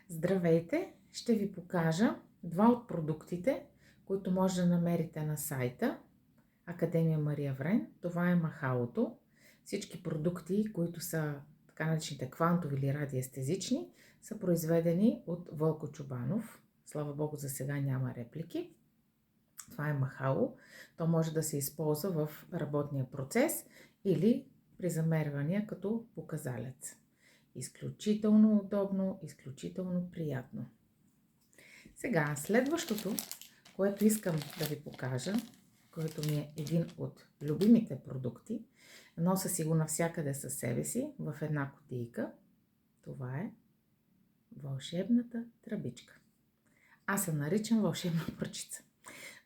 Здравейте! Ще ви покажа два от продуктите, които може да намерите на сайта Академия Мария Врен. Това е махалото. Всички продукти, които са така наречените квантови или радиестезични, са произведени от Вълко Чубанов. Слава Богу, за сега няма реплики. Това е махало. То може да се използва в работния процес или при замервания като показалец. Изключително удобно, изключително приятно. Сега, следващото, което искам да ви покажа, който ми е един от любимите продукти, нося си го навсякъде със себе си, в една кутийка. Това е вълшебната тръбичка. Аз я наричам вълшебна пръчица.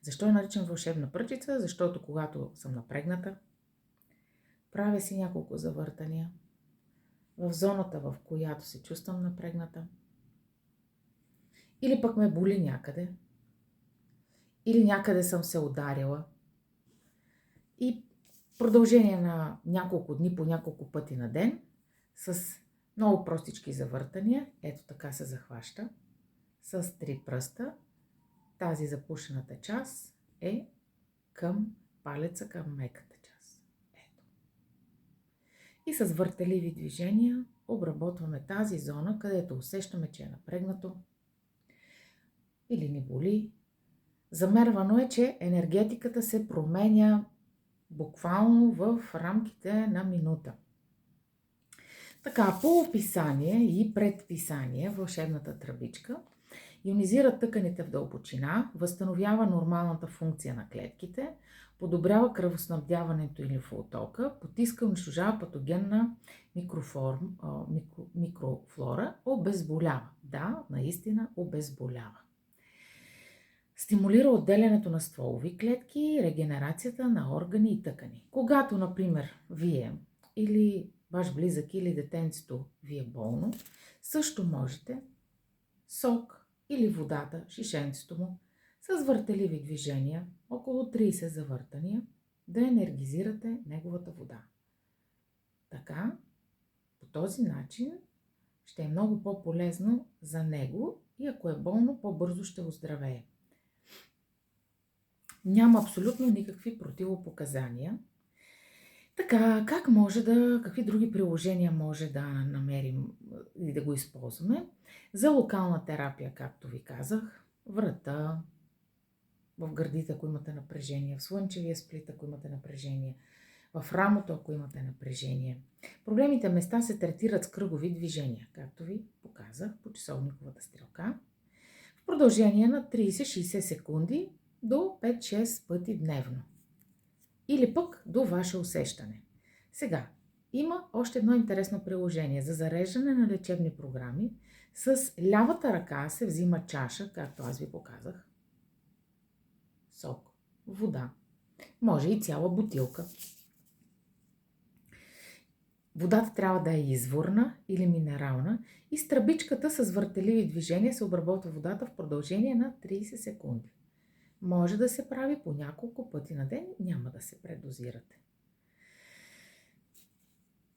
Защо я наричам вълшебна пръчица? Защото когато съм напрегната, правя си няколко завъртания в зоната, в която се чувствам напрегната, или пък ме боли някъде, или някъде съм се ударила. И в продължение на няколко дни, по няколко пъти на ден, с много простички завъртания, ето така се захваща, с 3 пръста, тази запушената част е към палеца, към меката част. Ето. И с въртеливи движения обработваме тази зона, където усещаме, че е напрегнато или ни боли. Замервано е, че енергетиката се променя буквално в рамките на минута. Така, по описание и предписание, вълшебната тръбичка ионизира тъканите в дълбочина, възстановява нормалната функция на клетките, подобрява кръвоснабдяването и лимфооттока, потиска и унищожава патогенна микрофлора, обезболява. Да, наистина обезболява. Стимулира отделянето на стволови клетки, регенерацията на органи и тъкани. Когато, например, вие или ваш близък или детенцето ви е болно, също можете сок или водата, шишенцето му, с въртеливи движения, около 30 завъртания, да енергизирате неговата вода. Така, по този начин ще е много по-полезно за него и ако е болно, по-бързо ще оздравее. Няма абсолютно никакви противопоказания. Така, какви други приложения може да намерим и да го използваме? За локална терапия, както ви казах, врата, в гърдите, ако имате напрежение, в слънчевия сплит, ако имате напрежение, в рамото, ако имате напрежение. Проблемите места се третират с кръгови движения, както ви показах по часовниковата стрелка, в продължение на 30-60 секунди до 5-6 пъти дневно. Или пък до ваше усещане. Сега, има още едно интересно приложение за зареждане на лечебни програми. С лявата ръка се взима чаша, както аз ви показах. Сок, вода, може и цяла бутилка. Водата трябва да е изворна или минерална и с тръбичката с въртеливи движения се обработва водата в продължение на 30 секунди. Може да се прави по няколко пъти на ден, няма да се предозирате.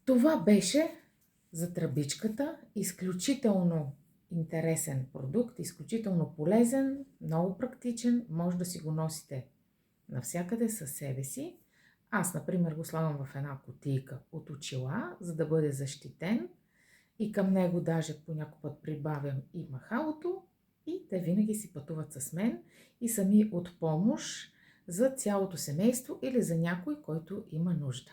Това беше за тръбичката. Изключително интересен продукт, изключително полезен, много практичен. Може да си го носите навсякъде със себе си. Аз, например, го слагам в една кутийка от очила, за да бъде защитен. И към него даже по някой път прибавям и махалото. И те винаги си пътуват с мен и са ми от помощ за цялото семейство или за някой, който има нужда.